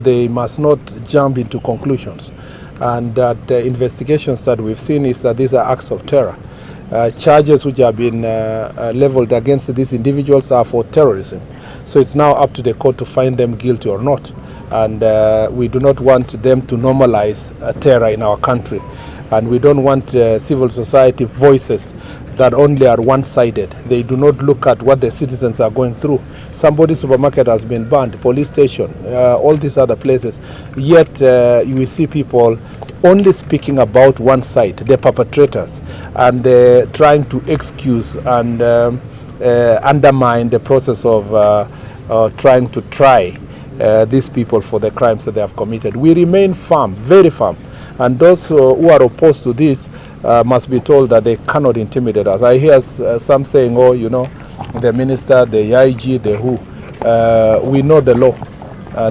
They must not jump into conclusions, and that investigations that we've seen is that these are acts of terror. Charges which have been leveled against these individuals are for terrorism. So it's now up to the court to find them guilty or not. And we do not want them to normalize terror in our country. And we don't want civil society voices that only are one-sided. They do not look at what the citizens are going through. Somebody's supermarket has been burned, police station, all these other places. Yet we see people only speaking about one side, the perpetrators, and trying to excuse and undermine the process of trying to try these people for the crimes that they have committed. We remain firm, very firm. And those who are opposed to this must be told that they cannot intimidate us. I hear some saying, oh, you know, the minister, the IG, the who. We know the law.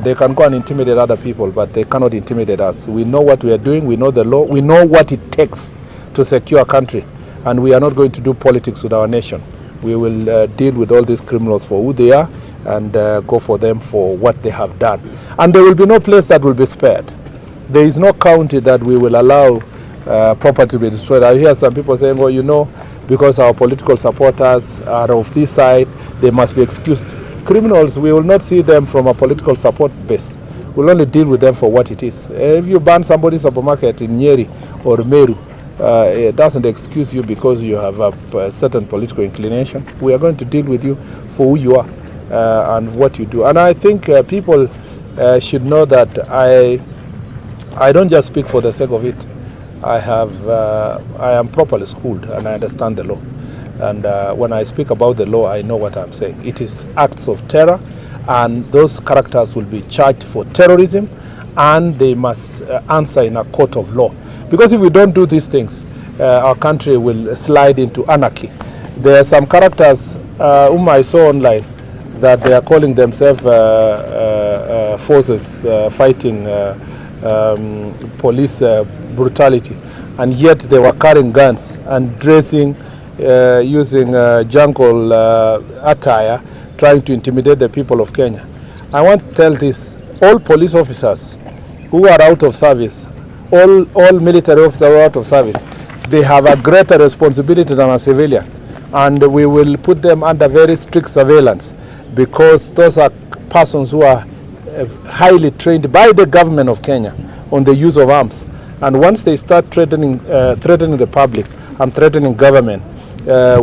They can go and intimidate other people, but they cannot intimidate us. We know what we are doing. We know the law. We know what it takes to secure a country. And we are not going to do politics with our nation. We will deal with all these criminals for who they are and go for them for what they have done. And there will be no place that will be spared. There is no county that we will allow property to be destroyed. I hear some people saying, well, you know, because our political supporters are of this side, they must be excused. Criminals, we will not see them from a political support base. We'll only deal with them for what it is. If you ban somebody's supermarket in Nyeri or Meru, it doesn't excuse you because you have a certain political inclination. We are going to deal with you for who you are and what you do. And I think people should know that I don't just speak for the sake of it. I am properly schooled and I understand the law. And when I speak about the law, I know what I'm saying. It is acts of terror, and those characters will be charged for terrorism, and they must answer in a court of law. Because if we don't do these things, our country will slide into anarchy. There are some characters whom I saw online that they are calling themselves forces fighting police brutality, and yet they were carrying guns and dressing using jungle attire, trying to intimidate the people of Kenya. I want to tell this: all police officers who are out of service, all military officers who are out of service, they have a greater responsibility than a civilian, and we will put them under very strict surveillance, because those are persons who are highly trained by the government of Kenya on the use of arms. And once they start threatening the public and threatening government,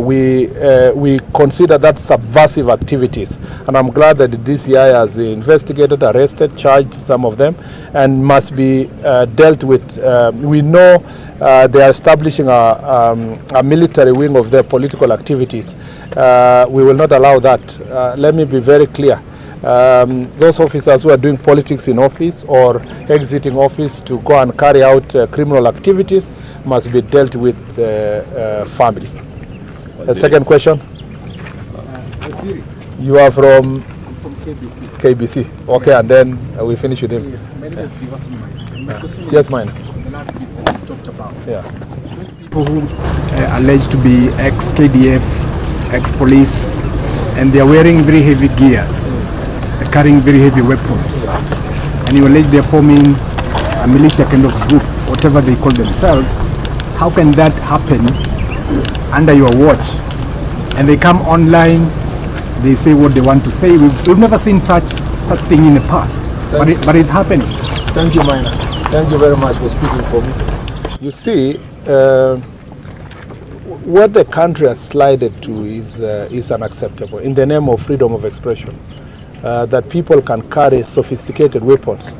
we consider that subversive activities. And I'm glad that the DCI has investigated, arrested, charged some of them, and must be dealt with. We know they are establishing a military wing of their political activities. We will not allow that. Let me be very clear. Those officers who are doing politics in office or exiting office to go and carry out criminal activities must be dealt with firmly. The second question? You are from KBC. KBC. Okay, and then we finish with him. Yes, my name is Divas. Yes, mine. The last people we talked about. Yeah. Those people who are alleged to be ex-KDF, ex-police, and they are wearing very heavy gears, carrying very heavy weapons, and you allege they are forming a militia kind of group, whatever they call themselves. How can that happen under your watch? And they come online, they say what they want to say. We've never seen such thing in the past, but it's happening. Thank you, Minor. Thank you very much for speaking for me. You see, what the country has slided to is unacceptable in the name of freedom of expression. That people can carry sophisticated weapons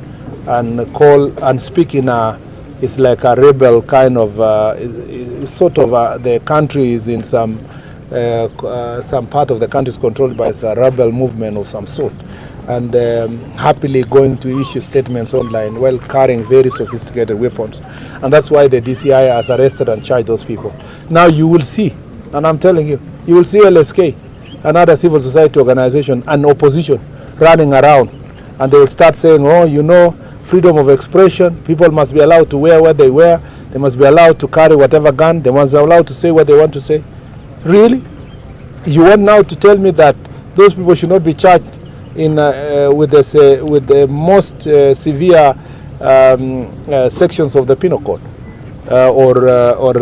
and call and speak in it's like a rebel kind of, the country is in some part of the country is controlled by a rebel movement of some sort, and happily going to issue statements online while carrying very sophisticated weapons. And that's why the DCI has arrested and charged those people. Now you will see, and I'm telling you, you will see LSK, another civil society organization, and opposition running around, and they will start saying, oh, you know, freedom of expression, people must be allowed to wear what they wear, they must be allowed to carry whatever gun, they must be allowed to say what they want to say. Really? You want now to tell me that those people should not be charged with the most severe sections of the penal code or